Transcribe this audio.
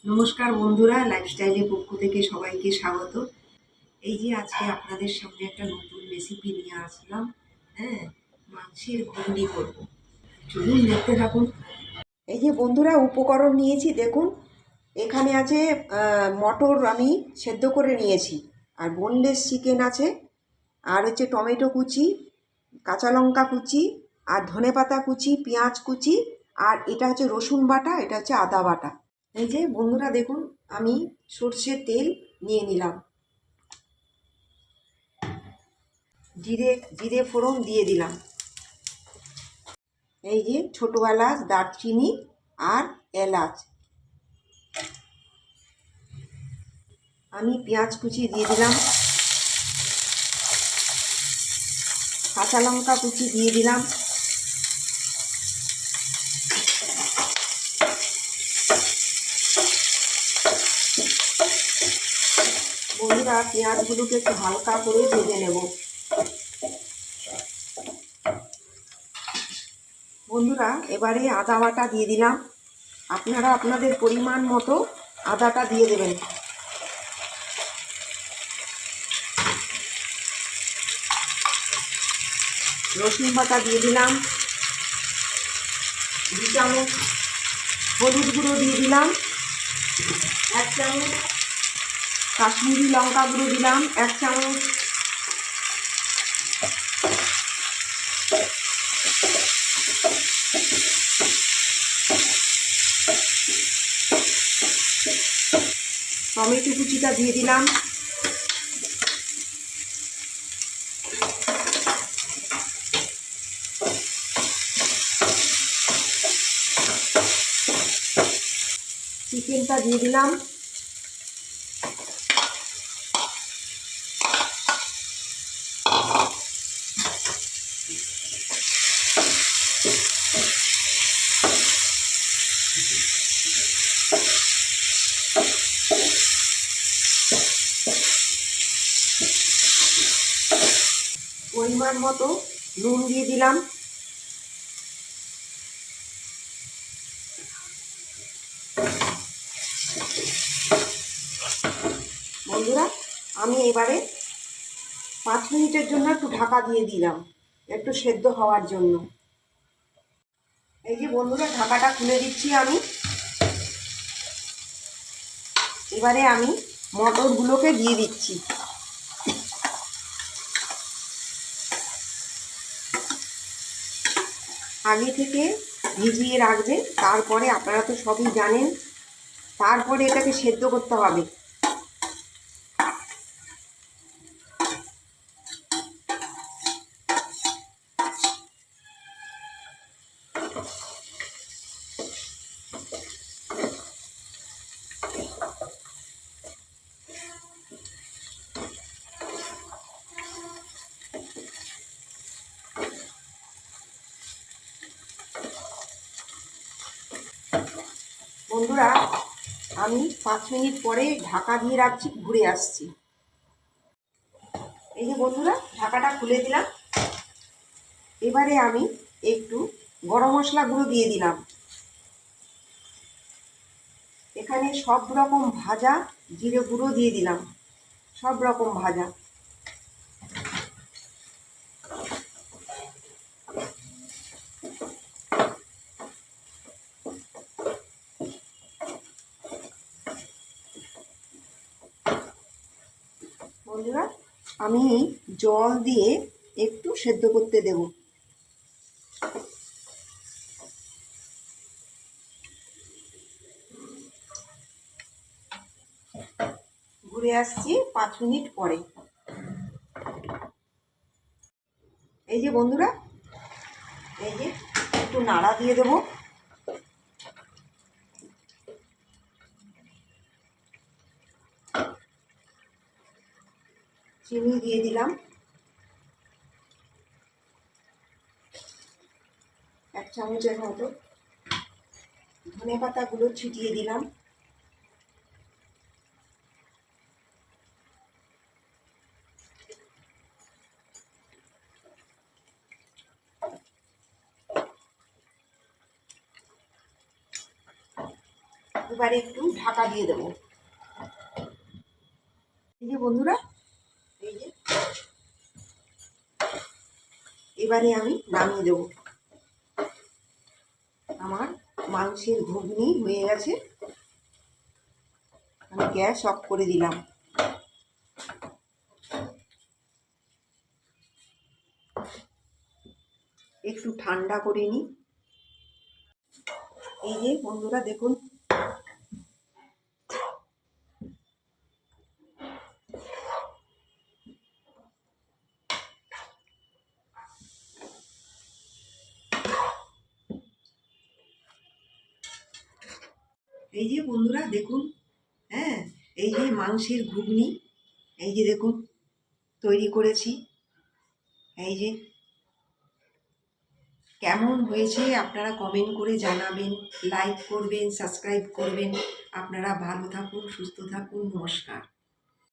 নমস্কার বন্ধুরা, লাইফস্টাইলের পক্ষ থেকে সবাইকে স্বাগত। এই যে আজকে আপনাদের সামনে একটা নতুন রেসিপি নিয়ে আসলাম। হ্যাঁ, মাছের ঘুগনি করব। চলুন দেখতে থাকুন। এই যে বন্ধুরা, উপকরণ নিয়েছি দেখুন। এখানে আছে মটর আমি সেদ্ধ করে নিয়েছি, আর বোনলেস চিকেন আছে, আর হচ্ছে টমেটো কুচি, কাঁচা লঙ্কা কুচি, আর ধনেপাতা কুচি, পেঁয়াজ কুচি, আর এটা হচ্ছে রসুন বাটা, এটা হচ্ছে আদা বাটা। এই যে বন্ধুরা দেখুন, আমি সর্ষের তেল নিয়ে নিলাম, জিরে জিরে ফোড়ন দিয়ে দিলাম, এই যে ছোটো এলাচ, দারচিনি আর এলাচ। আমি পেঁয়াজ কুচি দিয়ে দিলাম, কাঁচা লঙ্কা কুচি দিয়ে দিলাম, বন্ধুরা পেঁয়াজগুলোকে একটু হালকা করে ভেজে নেব। বন্ধুরা এবারে আদা বাটা দিয়ে দিলাম, আপনারা আপনাদের পরিমাণ মতো আদাটা দিয়ে দেবেন। রসুন বাটা দিয়ে দিলাম 2 চামচ, হলুদ গুঁড়ো দিয়ে দিলাম 1 চামচ, কাশ্মীরি লঙ্কা গুঁড়ো দিলাম 1 চামচ, টমেটো কুচিটা দিয়ে দিলাম, চিকেনটা দিয়ে দিলাম, পরিমাণ মতো নুন দিয়ে দিলাম। বন্ধুরা আমি এবারে 5 মিনিটের জন্য একটু ঢাকা দিয়ে দিলাম, একটু সেদ্ধ হওয়ার জন্য। এই যে বন্ধুরা ঢাকাটা খুলে দিচ্ছি আমি। এবারে আমি মটরগুলোকে দিয়ে দিচ্ছি। আগে থেকে ভিজিয়ে রাখবে, তারপরে আপনারা তো সবই জানেন, তারপরে এটাকে সেদ্ধ করতে হবে। বন্ধুরা আমি 5 মিনিট পরে ঢাকা দিয়ে রাখছি, ঘুরে আসছি। এই যে বন্ধুরা ঢাকাটা খুলে দিলাম। এবারে আমি একটু গরম মশলা গুঁড়ো দিয়ে দিলাম। এখানে সব রকম ভাজা জিরে গুঁড়ো দিয়ে দিলাম, সব রকম ভাজা। বন্ধুরা আমি জল দিয়ে একটু সেদ্ধ করতে দেব। ঘুরে আসছি 5 মিনিট পরে। এই যে বন্ধুরা, এই যে একটু নাড়া দিয়ে দেব। চিনি দিয়ে দিলাম 1 চামচের মতো, ধনে পাতাগুলো ছিটিয়ে দিলাম। এবারে একটু ঢাকা দিয়ে দেবো। এই যে বন্ধুরা, এই যে এবারে আমি নামিয়ে দেবো। আমার মাংসের ঘুগনি হয়ে গেছে, আমি গ্যাস অফ করে দিলাম। একটু ঠান্ডা করে নিই। এই যে বন্ধুরা দেখুন, এই যে বন্ধুরা দেখুন, হ্যাঁ, এই যে মাংসের ঘুগনি, এই যে দেখুন তৈরি করেছি। এই যে কেমন হয়েছে আপনারা কমেন্ট করে জানাবেন, লাইক করবেন, সাবস্ক্রাইব করবেন। আপনারা ভালো থাকুন, সুস্থ থাকুন, নমস্কার।